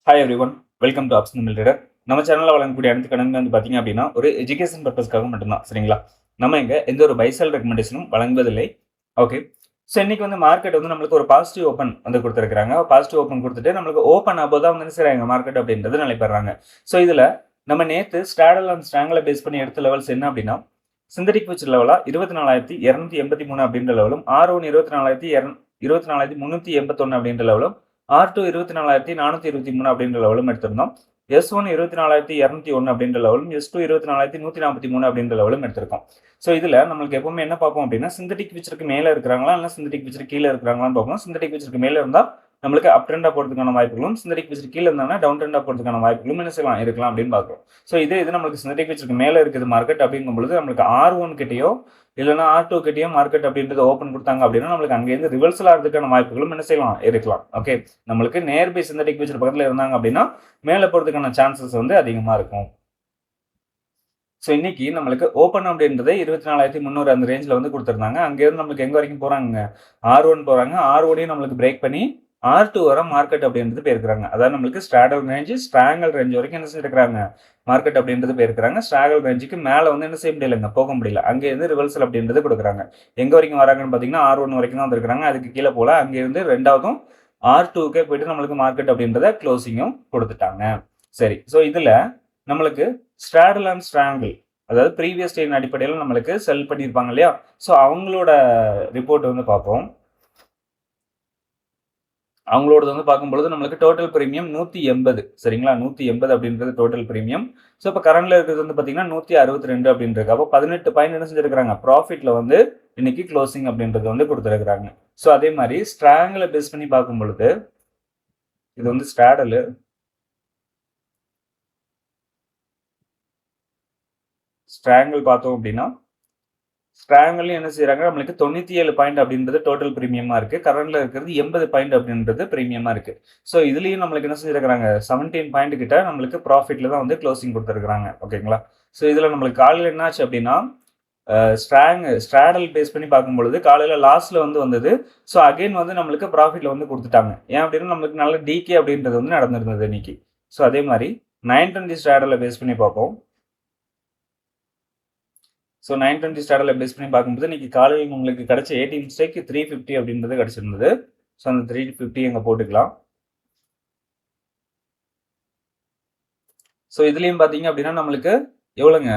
Hi every one, welcome to option trader. நம்ம சேனலில் வழங்கக்கூடிய அனைத்து கடன்கள் வந்து பார்த்தீங்க அப்படின்னா ஒரு எஜுகேஷன் பர்பஸ்க்காக மட்டும்தான். சரிங்களா? நம்ம இங்கே எந்த ஒரு பைசல் ரெக்கமெண்டேஷனும் வழங்குவதில்லை. ஓகே. ஸோ இன்னைக்கு வந்து மார்க்கெட் வந்து நம்மளுக்கு ஒரு பாசிட்டிவ் ஓப்பன் வந்து கொடுத்துருக்காங்க. பாசிட்டிவ் ஓப்பன் கொடுத்துட்டு நம்மளுக்கு ஓப்பன் ஆகும்போது தான் வந்து செய்கிறாங்க மார்க்கெட் அப்படின்றது நிலைப்படுறாங்க. ஸோ இதில் நம்ம நேற்று ஸ்டாடல் அண்ட் ஸ்ட்ராங்கில் பேஸ் பண்ணி எடுத்த லெவல்ஸ் என்ன அப்படின்னா சிந்தடிக் ஃபியூச்சர் லெவலாக 24,283 அப்படின்ற லெவலும், R1 24,381 அப்படின்ற லெவலும், R2 24,423 அப்படின்ற லெவலும் எடுத்திருந்தோம். S1 24,201 அப்படின்ற லெவலும், S2 24,143 அப்படின்ற லெவலும் எடுத்திருக்கோம். ஸோ இதில் நம்மளுக்கு எப்பவுமே என்ன பார்ப்போம் அப்படின்னா சிந்தடிக் ஃபியூச்சருக்கு மேலே இருக்கிறாங்களா இல்லை சிந்தடிக் ஃபியூச்சர் கீழே இருக்கிறாங்களான்னு பார்ப்போம். சிந்தடிக் ஃபியூச்சருக்கு மேலே இருந்தால் நம்மளுக்கு அப் ட்ரெண்டாக போகிறதுக்கான வாய்ப்புகளும், சிந்தடிக் ஃபியூச்சர் கீழே இருந்தாங்கன்னா டவுன் ட்ரெண்டாக போகிறதுக்கான வாய்ப்புகளும் என்ன செய்யலாம் இருக்கலாம் அப்படின்னு பார்க்குறோம். ஸோ இது நம்மளுக்கு சிந்தடிக் ஃபியூச்சருக்கு மேலே இருக்குது மார்க்கெட் அப்படிங்கும்பொழுது நம்மளுக்கு R1 கிட்டேயோ இல்லைனா R2 கிட்டேயோ மார்க்கெட் அப்படின்றது ஓப்பன் கொடுத்தாங்க அப்படின்னா நம்மளுக்கு அங்கேருந்து ரிவர்சல் ஆகிறதுக்கான வாய்ப்புகளும் என்ன செய்யலாம் இருக்கலாம். ஓகே, நம்மளுக்கு நேர்பை சிந்தடிக் ஃபியூச்சர் பக்கத்தில் இருந்தாங்க அப்படின்னா மேலே போகிறதுக்கான சான்சஸ் வந்து அதிகமாக இருக்கும். ஸோ இன்னைக்கு நம்மளுக்கு ஓப்பன் அப்படின்றது 24,300 அந்த ரேஞ்சில் வந்து கொடுத்துருந்தாங்க. அங்கேருந்து நம்மளுக்கு எங்கே வரைக்கும் போகிறாங்க, R1 போகிறாங்க. R1ஐயும் நம்மளுக்கு பிரேக் பண்ணி R2 வர மார்க்கெட் அப்படின்றது போயிருக்கிறாங்க. அதாவது நம்மளுக்கு ஸ்ட்ராடல் ரேஞ்சு ஸ்ட்ராங்கல் ரேஞ்ச் வரைக்கும் என்ன செஞ்சிருக்காங்க மார்க்கெட் அப்படின்றது போயிருக்கிறாங்க. ஸ்ட்ராகல் ரேஞ்சுக்கு மேலே வந்து என்ன செய்ய முடியலைங்க, போக முடியல. அங்கேருந்து ரிவர்சல் அப்படின்றது கொடுக்குறாங்க. எங்கே வரைக்கும் வராங்கன்னு பார்த்தீங்கன்னா R1 வரைக்கும் தான் வந்திருக்காங்க. அதுக்கு கீழே போல அங்கேருந்து ரெண்டாவதும் R2க்கே போயிட்டு நம்மளுக்கு மார்க்கெட் அப்படின்றத க்ளோசிங்கும் கொடுத்துட்டாங்க. சரி, ஸோ இதில் நம்மளுக்கு ஸ்ட்ராடல் அண்ட் ஸ்ட்ராங்கிள், அதாவது ப்ரீவியஸ் ட்ரெயின் அடிப்படையில் நம்மளுக்கு செல் பண்ணியிருப்பாங்க இல்லையா? ஸோ அவங்களோட ரிப்போர்ட் வந்து பார்ப்போம். அவங்களோடது வந்து பார்க்கும்பொழுது நம்மளுக்கு டோட்டல் பிரீமியம் 180. சரிங்களா? 180 அப்படின்றது டோட்டல் பிரீமியம். ஸோ இப்போ கரண்ட்ல இருக்கிறது வந்து பார்த்தீங்கன்னா 162 அப்படின்றது. அப்போ 18 பாயிண்ட் என்ன செஞ்சிருக்காங்க, ப்ராஃபிட்ல வந்து இன்னைக்கு க்ளோசிங் அப்படின்றது வந்து கொடுத்துருக்காங்க. ஸோ அதே மாதிரி ஸ்ட்ராங்கில் பேஸ் பண்ணி பார்க்கும் பொழுது இது வந்து ஸ்ட்ராடலு, ஸ்ட்ராங்கிள் பார்த்தோம் அப்படின்னா ஸ்ட்ராங்கிலையும் என்ன செய்யறாங்க, நம்மளுக்கு 97 பாயிண்ட் அப்படின்றது டோட்டல் பிரீமியமா இருக்கு. கரண்ட்ல இருக்கிறது 80 பாயிண்ட் அப்படின்றது பிரீமியமா இருக்கு. ஸோ இதுலயும் நம்மளுக்கு என்ன செஞ்சிருக்காங்க, 17 பாயிண்ட் கிட்ட நம்மளுக்கு ப்ராஃபிட்ல தான் வந்து க்ளோசிங் கொடுத்துருக்காங்க. ஓகேங்களா? ஸோ இதுல நம்மளுக்கு காலையில் என்ன ஆச்சு அப்படின்னா ஸ்ட்ராடல் பேஸ் பண்ணி பார்க்கும்பொழுது காலையில் லாஸ்ட்ல வந்து வந்தது. ஸோ அகைன் வந்து நம்மளுக்கு ப்ராஃபிட்ல வந்து கொடுத்துட்டாங்க. ஏன் அப்படின்னா நம்மளுக்கு நல்ல டிகே அப்படின்றது வந்து நடந்திருந்தது இன்னைக்கு. ஸோ அதே மாதிரி 920 ஸ்ட்ராடலை பேஸ் பண்ணி பார்ப்போம். ஸோ 920 ஸ்டாரில் பேஸ் பண்ணி பார்க்கும்போது இன்னைக்கு காலையில் உங்களுக்கு கிடைச்ச ஏடிஎம் ஸ்டேக் 350 அப்படின்றது கிடைச்சிருந்தது. ஸோ அந்த 350 எங்கே போட்டுக்கலாம். ஸோ இதுலேயும் பார்த்தீங்க அப்படின்னா நம்மளுக்கு எவ்வளோங்க,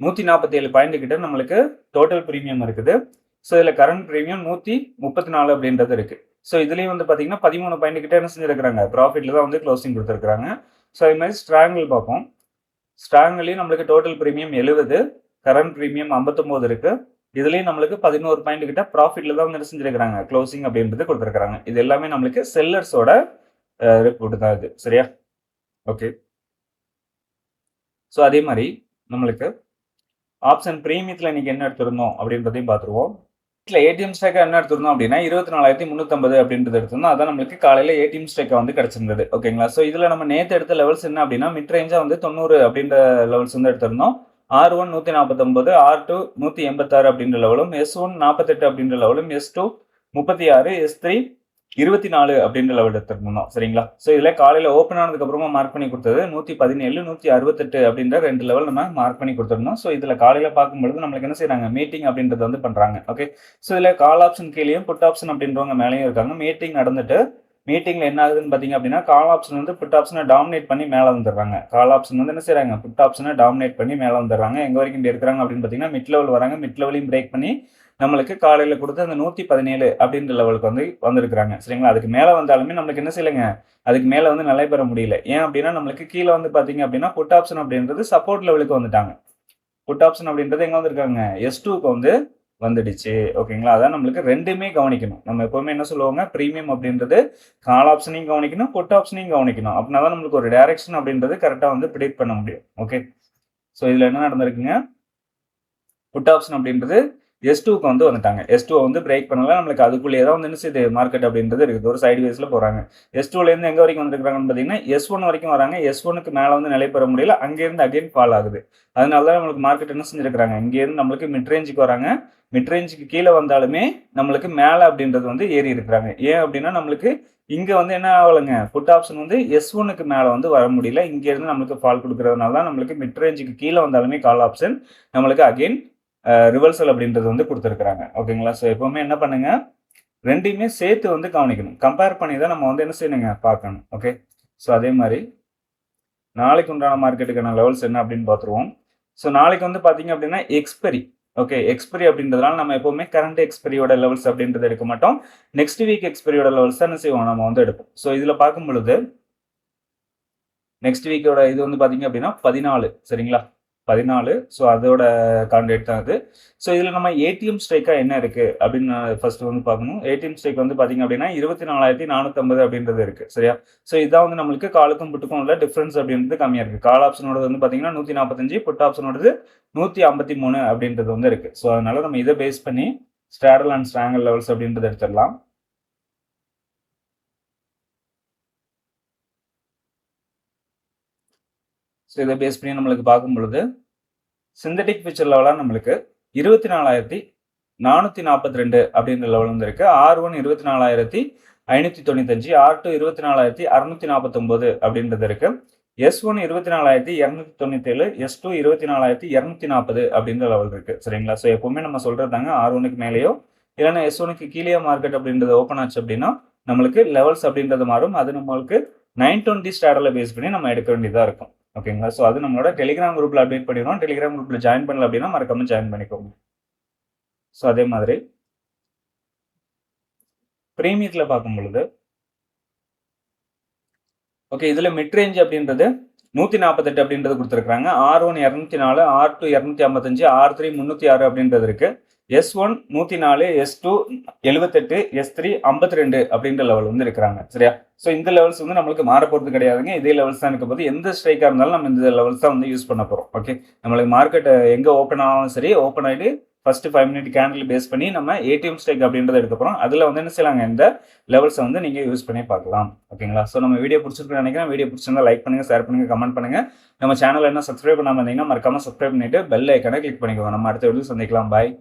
147 பாயிண்ட் கிட்ட நம்மளுக்கு டோட்டல் ப்ரீமியம் இருக்குது. ஸோ இதில் கரண்ட் ப்ரீமியம் 134 அப்படின்றது இருக்குது. ஸோ இதுலேயும் வந்து பார்த்தீங்கன்னா 13 பாயிண்ட் கிட்ட என்ன செஞ்சுருக்கிறாங்க, ப்ராஃபிட்டில் தான் வந்து க்ளோசிங் கொடுத்துருக்காங்க. ஸோ அது மாதிரி ஸ்ட்ராங்கிள் பார்ப்போம். ஸ்ட்ராங்கிலையும் நம்மளுக்கு டோட்டல் ப்ரீமியம் 70, கரண்ட் ப்ரீமியம் 59 இருக்கு. இதுலயும் நம்மளுக்கு 11 பாயிண்ட் கிட்ட ப்ராஃபிட்ல தான் வந்து செஞ்சிருக்காங்க க்ளோசிங் அப்படின்றது கொடுத்துருக்காங்க. இது எல்லாமே நம்மளுக்கு செல்லர்ஸோட ரிப்போர்ட் தான் இது. சரியா? ஓகே. ஸோ அதே மாதிரி நம்மளுக்கு ஆப்ஷன் பிரீமியத்தில் இன்னைக்கு என்ன எடுத்திருந்தோம் அப்படின்றதையும் பார்த்துருவோம். ஏடிஎம் ஸ்டேக்கை என்ன எடுத்திருந்தோம் அப்படின்னா 24,350 அப்படின்றது எடுத்திருந்தோம். அதான் நம்மளுக்கு காலையில் ஏடிஎம் ஸ்டேக்கை வந்து கிடைச்சிருந்தது. ஓகேங்களா? ஸோ இதில் நம்ம நேற்று எடுத்த லெவல்ஸ் என்ன அப்படின்னா மிட் ரேஞ்சாக வந்து 90 அப்படின்ற லெவல்ஸ் வந்து எடுத்திருந்தோம். R1 149, R2 186 அப்படின்ற லெவலும், S1 48 அப்படின்ற லெவலும், S2 36, S3 24 அப்படின்ற லெவல் எடுத்திருந்தோம். சரிங்களா? ஸோ இதில் காலையில் ஓப்பன் ஆனதுக்கு அப்புறமா மார்க் பண்ணி கொடுத்தது 117, 168 அப்படின்ற 2 லெவல் நம்ம மார்க் பண்ணி கொடுத்துருந்தோம். ஸோ இதில் காலையில் பார்க்கும்பொழுது நம்மளுக்கு என்ன செய்யறாங்க, மீட்டிங் அப்படின்றது வந்து பண்றாங்க. ஓகே. ஸோ இதில் கால் ஆப்ஷன் கீழேயும் புட் ஆப்ஷன் அப்படின்றவங்க மேலேயும் இருக்காங்க. மீட்டிங் நடந்துட்டு மீட்டிங்ல என்ன ஆகுதுன்னு பார்த்தீங்க அப்படின்னா கால் ஆப்ஷன் வந்து புட் ஆப்ஷனை டாமினேட் பண்ணி மேலே வந்துடுறாங்க. கால் ஆப்ஷன் வந்து என்ன செய்யறாங்க, புட் ஆப்ஷனை டாமினேட் பண்ணி மேலே வந்துடுறாங்க. எங்க வரைக்கும் இருக்கிறாங்க அப்படின்னு பார்த்தீங்கன்னா மிட் லெவல் வராங்க. மிட் லெவலையும் பிரேக் பண்ணி நம்மளுக்கு காலையில் கொடுத்து அந்த 117 அப்படின்ற லெவலுக்கு வந்து வந்திருக்கிறாங்க. சரிங்களா? அதுக்கு மேலே வந்தாலுமே நம்மளுக்கு என்ன செய்யலைங்க, அதுக்கு மேலே வந்து நிலை பெற முடியல. ஏன் அப்படின்னா நம்மளுக்கு கீழே வந்து பார்த்தீங்க அப்படின்னா புட் ஆப்ஷன் அப்படின்றது சப்போர்ட் லெவலுக்கு வந்துட்டாங்க. புட் ஆப்ஷன் அப்படின்றது எங்க வந்திருக்காங்க, S2க்கு வந்து வந்துடுச்சு. ஓகேங்களா? அதான் நம்மளுக்கு ரெண்டுமே கவனிக்கணும். நம்ம எப்பவுமே என்ன சொல்லுவாங்க, பிரீமியம் அப்படின்றது கால் ஆப்ஷனையும் கவனிக்கணும், புட் ஆப்ஷனையும் கவனிக்கணும். அப்படின்னா தான் நம்மளுக்கு ஒரு டைரக்ஷன் அப்படின்றது கரெக்டாக வந்து ப்ரிடிக்ட் பண்ண முடியும். ஓகே. ஸோ இதில் என்ன நடந்திருக்குங்க, புட் ஆப்ஷன் அப்படின்றது S2க்கு வந்து வந்துட்டாங்க. S2 வந்து பிரேக் பண்ணல. நம்மளுக்கு அதுக்குள்ளேயே தான் வந்து என்ன செய்யுது மார்க்கெட் அப்படின்றது இருக்குது. ஒரு சைடு வேஸ்ல போறாங்க. S2லேருந்து எங்க வரைக்கும் வந்திருக்காங்கன்னு பார்த்தீங்கன்னா, S1 வரைக்கும் வராங்க. S1க்கு மேல வந்து நிலை பெற முடியல. அங்கேருந்து அகைன் ஃபால் ஆகுது. அதனால தான் நம்மளுக்கு மார்க்கெட் என்ன செஞ்சிருக்காங்க, இங்கேருந்து நம்மளுக்கு மிட் ரேஞ்சுக்கு வராங்க. மிட் ரேஞ்சுக்கு கீழ வந்தாலுமே நம்மளுக்கு மேல அப்படின்றது வந்து ஏறி இருக்கிறாங்க. ஏன் அப்படின்னா, நம்மளுக்கு இங்க வந்து என்ன ஆகலங்க, புட் ஆப்ஷன் வந்து S1க்கு மேல வந்து வர முடியல. இங்கேருந்து நம்மளுக்கு ஃபால் குடுக்குறதுனால தான் நம்மளுக்கு மிட் ரேஞ்சுக்கு கீழ வந்தாலுமே கால் ஆப்ஷன் நம்மளுக்கு அகைன் ரிவர்சல் அப்படின்றது வந்து குடுத்துருக்காங்க. ஓகேங்களா? ஸோ எப்பவுமே என்ன பண்ணுங்க, 2யுமே சேர்த்து வந்து கவனிக்கணும். கம்பேர் பண்ணி தான் நம்ம வந்து என்ன செய்யணுங்க, பார்க்கணும். ஓகே. ஸோ அதே மாரி நாளைக்கு உண்டான மார்க்கெட்டுக்கான லெவல்ஸ் என்ன அப்படின்னு பார்த்துருவோம். ஸோ நாளைக்கு வந்து பார்த்தீங்க அப்படின்னா எக்ஸ்பைரி. ஓகே. எக்ஸ்பைரி அப்படின்றதுனால நம்ம எப்பவுமே கரண்ட் எக்ஸ்பைரியோட லெவல்ஸ் அப்படின்றத எடுக்க மாட்டோம். நெக்ஸ்ட் வீக் எக்ஸ்பைரியோட லெவல்ஸ் தான் என்ன செய்வோம், நம்ம வந்து எடுப்போம். ஸோ இதுல பார்க்கும் பொழுது நெக்ஸ்ட் வீக்கோட இது வந்து பார்த்தீங்க அப்படின்னா 14 சரிங்களா? 14. ஸோ அதோட கான்டெக்ட் தான் அது. ஸோ இதில நம்ம ஏடிஎம் ஸ்ட்ரைக்கா என்ன இருக்கு அப்படின்னு ஃபர்ஸ்ட் வந்து பார்க்கணும். ஏடிஎம் ஸ்ட்ரைக் வந்து பார்த்தீங்க அப்படின்னா 24,450 அப்படின்றது இருக்கு. சரியா? ஸோ இதான் வந்து நம்மளுக்கு காலுக்கும் புட்டுக்கும் உள்ள டிஃபரன்ஸ் அப்படின்றது கம்மியா இருக்கு. கால் ஆப்ஷனோடது வந்து பார்த்தீங்கன்னா 145, புட் ஆப்ஷனோடது 153 அப்படின்றது வந்து இருக்கு. ஸோ அதனால நம்ம இத பேஸ் பண்ணி ஸ்ட்ராடல் அண்ட் ஸ்ட்ராங்கல் லெவல்ஸ் அப்படின்றத எடுத்துடலாம். ஸோ இத பேஸ் பண்ணி நம்மளுக்கு பார்க்கும் பொழுது சிந்தட்டிக் ஃபியூச்சர் லெவலா நம்மளுக்கு 24,442 அப்படின்ற லெவல் வந்து இருக்கு. R1 24,595, R2 24,649 அப்படின்றது இருக்கு. S1 24,297, S2 24,240 அப்படின்ற லெவல் இருக்கு. சரிங்களா? ஸோ எப்பவுமே நம்ம சொல்றதுதாங்க, R1க்கு மேலேயோ இல்லைன்னா S1க்கு கீழேயோ மார்க்கெட் அப்படின்றது ஓப்பன் ஆச்சு அப்படின்னா நம்மளுக்கு லெவல்ஸ் அப்படின்றது மாறும். அது நம்மளுக்கு 920 ஸ்டாடர்ல பேஸ் பண்ணி நம்ம எடுக்க வேண்டியதா இருக்கும். ஓகேங்களா? ஸோ அது நம்மளோட டெலிகிராம் குரூப்ல அப்டேட் பண்ணிடுவோம். டெலிகிராம் குரூப்ல ஜாயின் பண்ணல அப்படின்னா மறக்காம ஜாயின் பண்ணிக்கோங்க. ஸோ அதே மாதிரி பிரீமியத்துல பார்க்கும் பொழுது ஓகே, இதுல மிட் ரேஞ்ச் அப்படின்றது 148 அப்படின்றது கொடுத்துருக்காங்க. R1 204, R2 255, R3 306 அப்படின்றது இருக்கு. S1 104, S2 78, S3 52 அப்படின்ற லெவல் வந்து இருக்கிறாங்க. சரியா? ஸோ இந்த லெவல்ஸ் வந்து நம்மளுக்கு மாற போறது கிடையாதுங்க. இதே லெவல்ஸ் தான் இருக்க போது. எந்த ஸ்ட்ரைக்கா இருந்தாலும் நம்ம இந்த லெவல்ஸ் தான் வந்து யூஸ் பண்ண போறோம். ஓகே. நம்மளுக்கு மார்க்கெட் எங்க ஓப்பன் ஆனாலும் சரி, ஓப்பன் ஆயிட்டு ஃபர்ஸ்ட் 5 மினிட் கேண்டில் பேஸ் பண்ணி நம்ம ஏடிஎம் ஸ்ட்ரைக் அப்படின்றத எடுக்க போறோம். அதுல வந்து என்ன செய்யலாங்க, இந்த லெவல்ஸ் வந்து நீங்க யூஸ் பண்ணி பார்க்கலாம். ஓகேங்களா? ஸோ நம்ம வீடியோ பிடிச்சிருக்குன்னு நினைக்கிறேன். வீடியோ பிடிச்சிருந்தா லைக் பண்ணுங்க, ஷேர் பண்ணுங்க, கமெண்ட் பண்ணுங்க. நம்ம சேனல் என்ன சப்ஸ்கிரைப் பண்ணாம இருந்தீங்கன்னா மறக்காம சப்ஸ்கிரைப் பண்ணிட்டு பெல் ஐக்கானை கிளிக் பண்ணிக்கோங்க. நம்ம அடுத்த வீடியோ சந்திக்கலாம். பாய்.